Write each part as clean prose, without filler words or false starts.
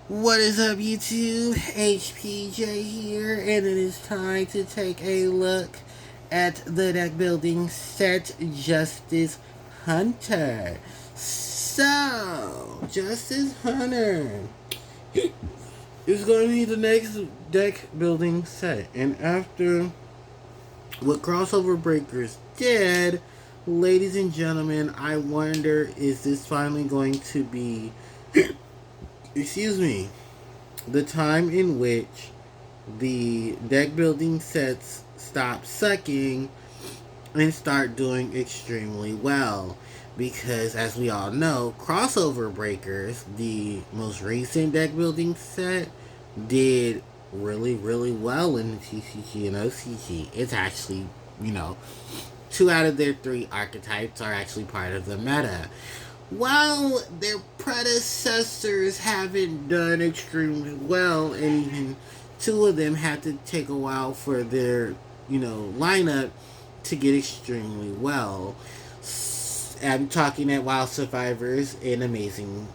What is up, YouTube? HPJ here, and it is time to take a look at the deck building set Justice Hunter. So, Justice Hunter is going to be the next deck building set, and after what Crossover Breakers did, ladies and gentlemen, I wonder, is this finally going to be excuse me, the time in which the deck building sets stop sucking and start doing extremely well. Because, as we all know, Crossover Breakers, the most recent deck building set, did really, really well in the TCG and OCG. It's actually, you know, 2 out of their 3 archetypes are actually part of the meta. While their predecessors haven't done extremely well, and even 2 of them had to take a while for their, lineup to get extremely well. I'm talking at Wild Survivors and Amazing,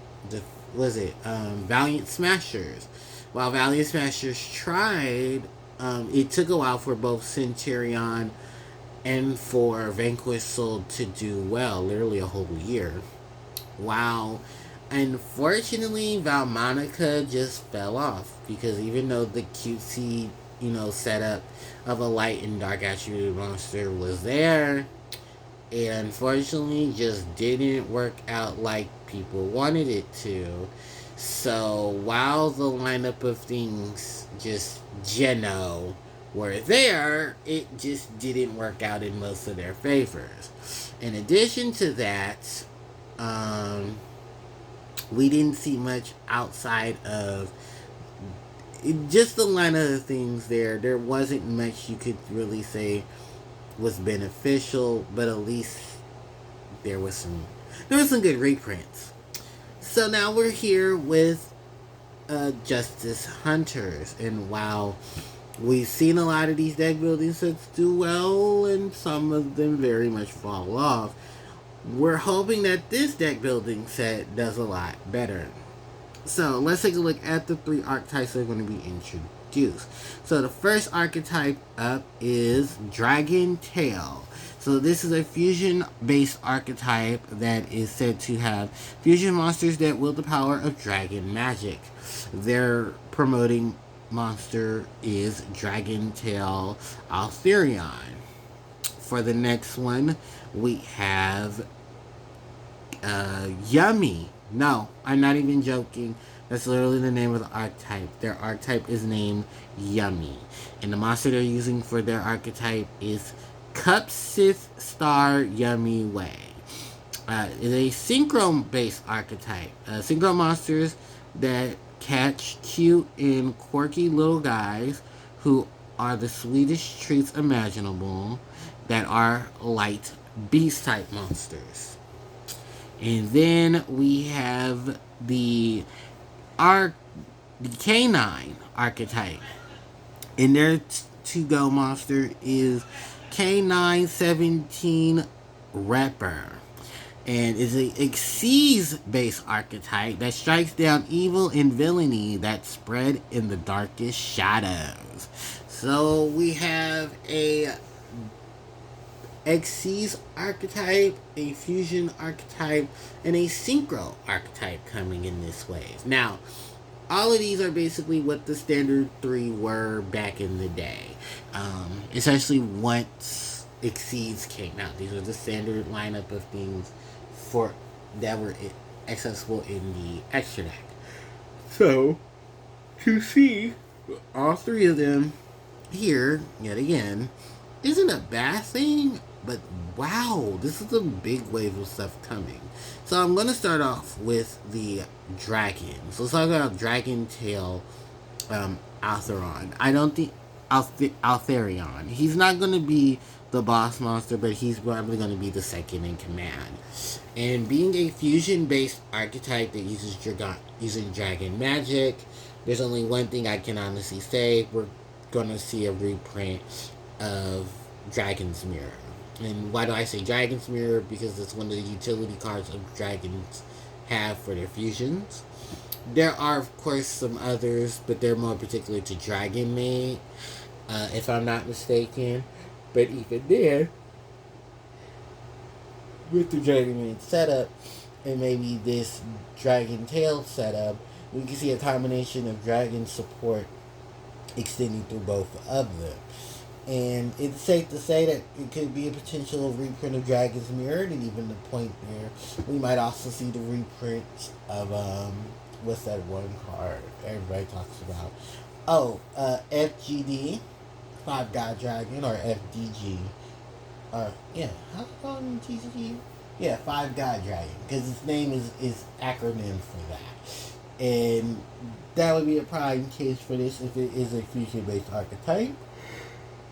Valiant Smashers. While Valiant Smashers tried, it took a while for both Centurion and for Vanquish Soul to do well, literally a whole year. Wow. Unfortunately, Valmonica just fell off because even though the cutesy, setup of a light and dark attribute monster was there, it unfortunately just didn't work out like people wanted it to. So while the lineup of things just were there, it just didn't work out in most of their favors. In addition to that, we didn't see much outside of just the line of things there. There wasn't much you could really say was beneficial, but at least there was some good reprints. So now we're here with Justice Hunters, and while we've seen a lot of these deck building sets do well, and some of them very much fall off, we're hoping that this deck building set does a lot better. So let's take a look at the 3 archetypes that are going to be introduced. So the first archetype up is Dragon Tail. So this is a fusion-based archetype that is said to have fusion monsters that wield the power of dragon magic. Their promoting monster is Dragon Tail Altherion. For the next one, we have Yummy. No, I'm not even joking. That's literally the name of the archetype. Their archetype is named Yummy. And the monster they're using for their archetype is Cup Sith Star Yummy Way. It's a synchro-based archetype. Synchro monsters that catch cute and quirky little guys who are the sweetest treats imaginable that are light beast type monsters. And then we have the canine archetype. And their to-go monster is K917 Repper. And is a Xyz based archetype that strikes down evil and villainy that spread in the darkest shadows. So we have a Xyz archetype, a fusion archetype, and a synchro archetype coming in this wave. Now, all of these are basically what the standard 3 were back in the day. Especially once Xyz came out. These were the standard lineup of things for that were accessible in the extra deck. So, to see all 3 of them here, yet again, isn't a bad thing, but wow, this is a big wave of stuff coming. So I'm going to start off with the dragon. So let's talk about Dragon Tail Altherion. I don't think Altherion. He's not going to be the boss monster, but he's probably going to be the second in command. And being a fusion-based archetype that using dragon magic, there's only one thing I can honestly say. We're going to see a reprint of Dragon's Mirror. And why do I say Dragon's Mirror? Because it's one of the utility cards of dragons have for their fusions. There are, of course, some others, but they're more particular to Dragon Maid, if I'm not mistaken. But even then, with the Dragon Maid setup, and maybe this Dragon Tail setup, we can see a combination of Dragon support extending through both of them. And it's safe to say that it could be a potential reprint of Dragon's Mirror, and even the point there, we might also see the reprint of what's that one card everybody talks about? Oh, FGD, Five God Dragon, or FDG, or yeah, how do you call him TCG? Yeah, Five God Dragon, because its name is acronym for that, and that would be a prime case for this if it is a fusion based archetype.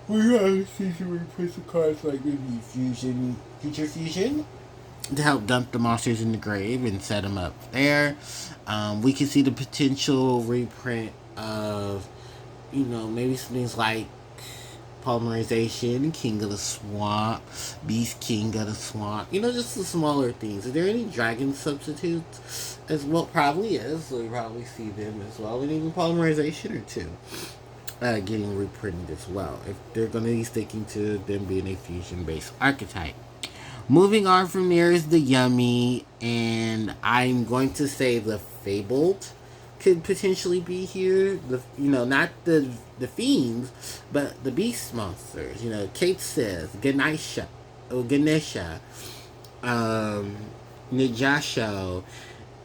We have see some reprints of cards like maybe Future Fusion, to help dump the monsters in the grave and set them up there. We can see the potential reprint of, maybe some things like Polymerization, King of the Swamp, Beast King of the Swamp. Just the smaller things. Are there any dragon substitutes as well? Probably is. So we probably see them as well. And even Polymerization or two. Getting reprinted as well, if they're going to be sticking to them being a fusion based archetype. Moving on from there is the Yummy, and I'm going to say the Fabled could potentially be here. Not the fiends, but the beast monsters. Kate says Ganesha, Nijasho,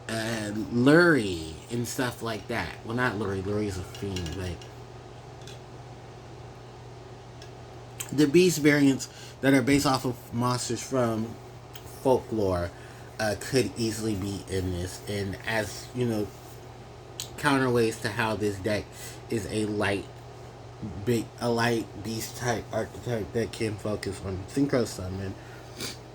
Lurie, and stuff like that. Well, not Lurie. Lurie's a fiend, but the beast variants that are based off of monsters from folklore could easily be in this. And as counterweights to how this deck is a light beast type archetype that can focus on synchro summon.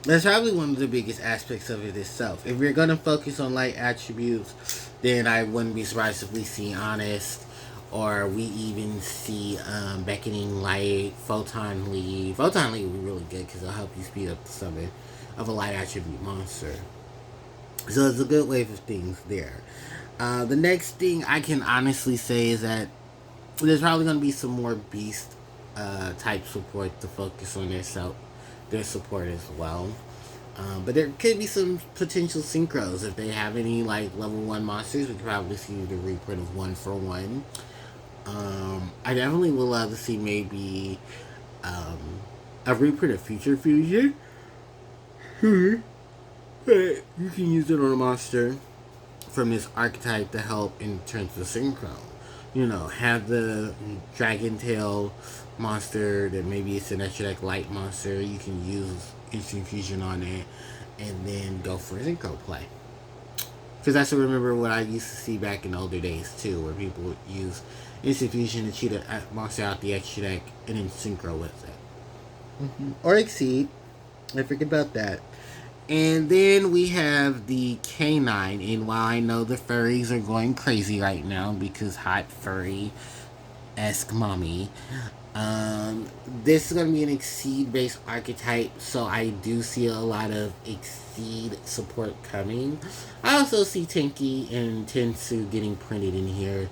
That's probably one of the biggest aspects of it itself. If you're gonna focus on light attributes, then I wouldn't be surprised if we see Honest, or we even see Beckoning Light, Photon Lead. Photon Lead would be really good because it'll help you speed up the summon of a light attribute monster. So it's a good wave of things there. The next thing I can honestly say is that there's probably going to be some more beast type support to focus on their support as well. But there could be some potential synchros. If they have any like level 1 monsters, we could probably see the reprint of 1-for-1. I definitely would love to see maybe a reprint of Future Fusion. You can use it on a monster from this archetype to help in terms of synchro. Have the Dragon Tail monster that maybe it's an extra deck light monster. You can use Instant Fusion on it and then go for a synchro play. Because that's remember what I used to see back in older days too, where people would use Instant Fusion to cheat a monster out the extra deck and then synchro with it. Or Exceed. I forget about that. And then we have the Canine. And while I know the furries are going crazy right now because hot furry-esque mommy, this is going to be an Exceed-based archetype. So I do see a lot of Exceed support coming. I also see Tenki and Tensu getting printed in here.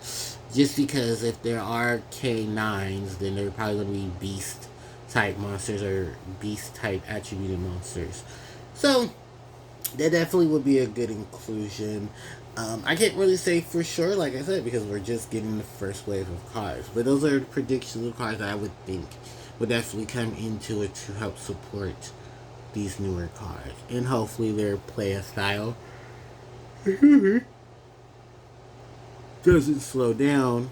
Just because if there are K9s, then they're probably going to be Beast-type monsters or Beast-type attributed monsters. So, that definitely would be a good inclusion. I can't really say for sure, like I said, because we're just getting the first wave of cards. But those are the predictions of cards that I would think would definitely come into it to help support these newer cards. And hopefully their play style doesn't slow down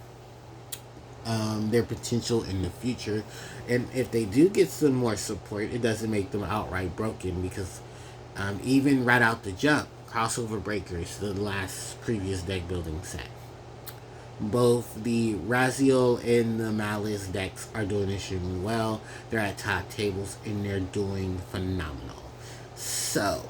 their potential in the future. And if they do get some more support, it doesn't make them outright broken, because even right out the jump, Crossover Breakers, the last previous deck building set, both the Raziel and the Malice decks are doing extremely well. They're at top tables and they're doing phenomenal. So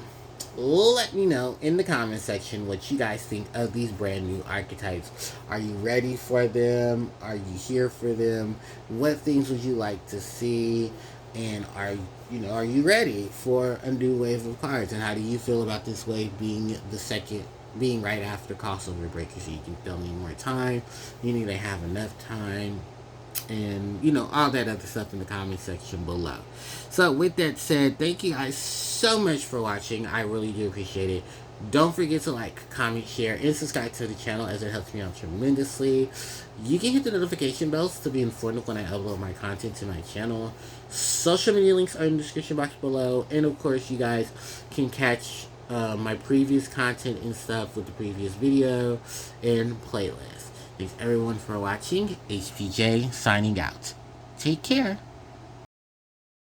let me know in the comment section what you guys think of these brand new archetypes. Are you ready for them? Are you here for them? What things would you like to see? And are you ready for a new wave of cards? And how do you feel about this wave being the second being right after crossover breakers, so you can still need more time. You need to have enough time, and all that other stuff in the comment section below. So with that said, thank you guys so much for watching. I really do appreciate it. Don't forget to like, comment, share, and subscribe to the channel, as it helps me out tremendously. You can hit the notification bells to be informed when I upload my content to my channel. Social media links are in the description box below, and of course you guys can catch my previous content and stuff with the previous video and playlist. Thanks everyone for watching. HPJ signing out. Take care.